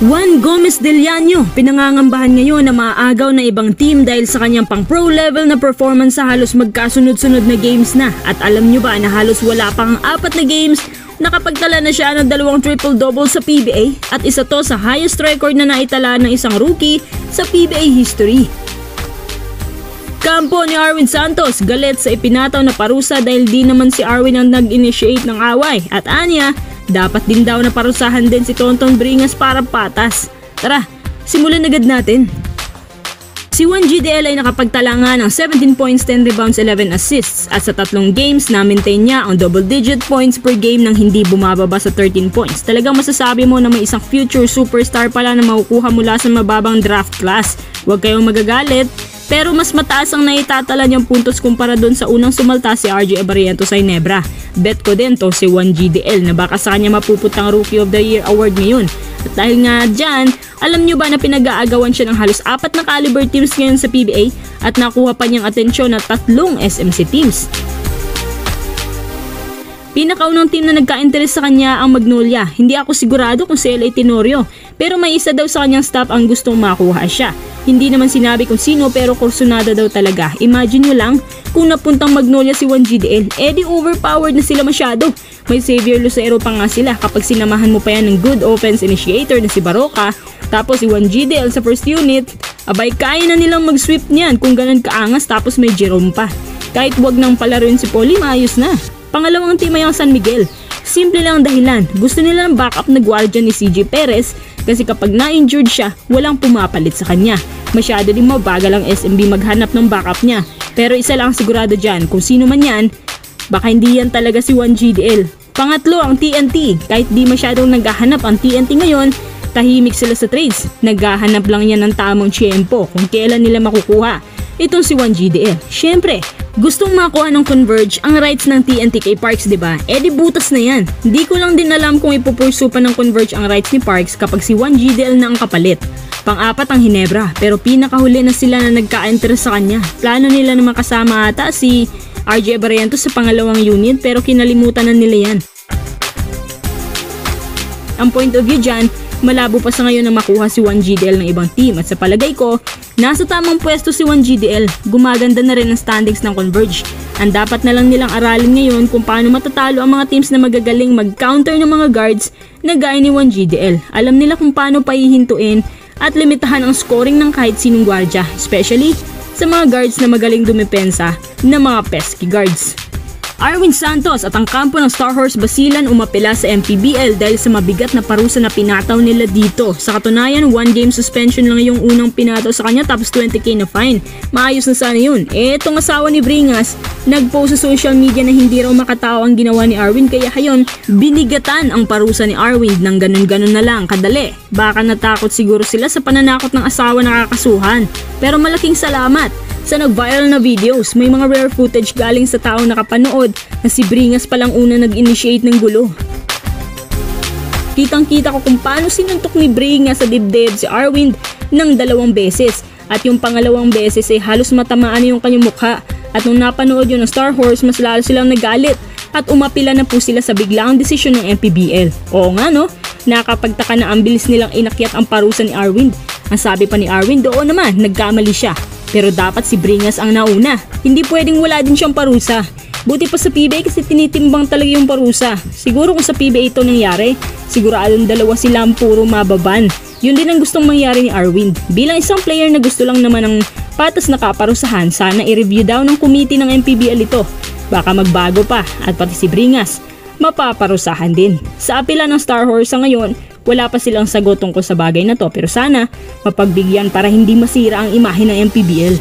Juan Gomez Deliano, pinangangambahan ngayon na maaagaw na ibang team dahil sa kanyang pang pro level na performance sa halos magkasunod-sunod na games na. At alam nyo ba na halos wala pang 4 na games, nakapagtala na siya ng 2 triple-double sa PBA at isa to sa highest record na naitala ng isang rookie sa PBA history. Kampo ni Arwin Santos, galit sa ipinataw na parusa dahil di naman si Arwin ang nag-initiate ng away at anya, dapat din daw na parusahan din si Tonton Bringas para patas. Tara, simulan agad natin. Si Juan GDL ay nakapagtala nga ng 17 points, 10 rebounds, 11 assists at sa 3 games na-maintain niya ang double-digit points per game nang hindi bumababa sa 13 points. Talagang masasabi mo na may isang future superstar pala na makukuha mula sa mababang draft class. Huwag kayong magagalit, pero mas mataas ang naitatala niyang puntos kumpara doon sa unang sumalta si RJ Abariento sa Ginebra. Bet ko din to si Juan GDL na baka sa kanya mapuputang Rookie of the Year award ngayon. At dahil nga dyan, alam nyo ba na pinag-aagawan siya ng halos 4 na caliber teams ngayon sa PBA at nakuha pa niyang atensyon na 3 SMC teams. Pinakaunang team na nagka-interest sa kanya ang Magnolia. Hindi ako sigurado kung si LA Tenorio, pero may isa daw sa kanyang staff ang gustong makuha siya. Hindi naman sinabi kung sino pero kursunada daw talaga. Imagine nyo lang kung napuntang Magnolia si Juan GDL, di overpowered na sila masyado. May Xavier Lucero pa nga sila kapag sinamahan mo pa yan ng good offense initiator na si Baroka. Tapos si Juan GDL sa first unit, abay kaya na nilang mag-sweep niyan kung ganun kaangas tapos may Jerome pa. Kahit wag nang palaruin si Polly, maayos na. Pangalawang team ay ang San Miguel. Simple lang ang dahilan, gusto nila ng backup na guardian ni CJ Perez kasi kapag na-injured siya, walang pumapalit sa kanya. Masyado din mabagal ang SMB maghanap ng backup niya. Pero isa lang sigurado dyan, kung sino man yan, baka hindi yan talaga si Juan GDL. Pangatlo ang TNT. Kahit di masyadong naghahanap ang TNT ngayon, tahimik sila sa trades. Naghahanap lang yan ng tamang tiyempo kung kailan nila makukuha. Itong si Juan GDL. Syempre, gustong makuha ng Converge ang rights ng TNT kay Parks, diba? Di butas na yan. Di ko lang din alam kung ipupursu pa ng Converge ang rights ni Parks kapag si Juan GDL na ang kapalit. Pang-4 ang Ginebra, pero pinakahuli na sila na nagka-interest sa kanya. Plano nila na makasama ata si RJ Abariento sa pangalawang unit pero kinalimutan na nila yan. Ang point of view dyan, malabo pa sa ngayon na makuha si Juan GDL ng ibang team at sa palagay ko, nasa tamang pwesto si Juan GDL. Gumaganda na rin ang standings ng Converge. Ang dapat na lang nilang aralin ngayon kung paano matatalo ang mga teams na magagaling mag-counter ng mga guards na gaya ni Juan GDL. Alam nila kung paano pahihintuin at limitahan ang scoring ng kahit sinong gwardya, especially sa mga guards na magaling dumepensa na mga pesky guards. Arwin Santos at ang kampo ng Star Horse Basilan umapela sa MPBL dahil sa mabigat na parusa na pinataw nila dito. Sa katunayan, 1 game suspension lang yung unang pinataw sa kanya tapos 20k na fine. Maayos na sana yun. Etong asawa ni Bringas, nagpost sa social media na hindi raw makatao ang ginawa ni Arwin kaya hayon, binigatan ang parusa ni Arwin ng ganun-ganun na lang kadali. Baka natakot siguro sila sa pananakot ng asawa na kakasuhan. Pero malaking salamat sa nag-viral na videos. May mga rare footage galing sa taong nakapanood na si Bringas palang una nag-initiate ng gulo. Kitang-kita ko kung paano sinuntok ni Bringas sa dibdib si Arwin ng 2 beses at yung pangalawang beses ay halos matamaan yung kanyang mukha. At nung napanood yun ng Star Horse, mas lalo silang nagalit at umapila na po sila sa biglaang desisyon ng MPBL. Oo nga no, nakapagtaka na ang bilis nilang inakyat ang parusa ni Arwin. Ang sabi pa ni Arwin, doon naman nagkamali siya. Pero dapat si Bringas ang nauna. Hindi pwedeng wala din siyang parusa. Buti pa sa PBA kasi tinitimbang talaga yung parusa. Siguro kung sa PBA ito nangyari, siguradong 2 sila ang puro mababan. Yun din ang gustong mangyari ni Arwin. Bilang isang player na gusto lang naman ng patas na kaparusahan, sana i-review daw ng committee ng MPBL ito. Baka magbago pa at pati si Bringas mapaparusahan din. Sa apela ng Star Horse sa ngayon, wala pa silang sagot tungkol sa bagay na to pero sana mapagbigyan para hindi masira ang imahe ng MPBL.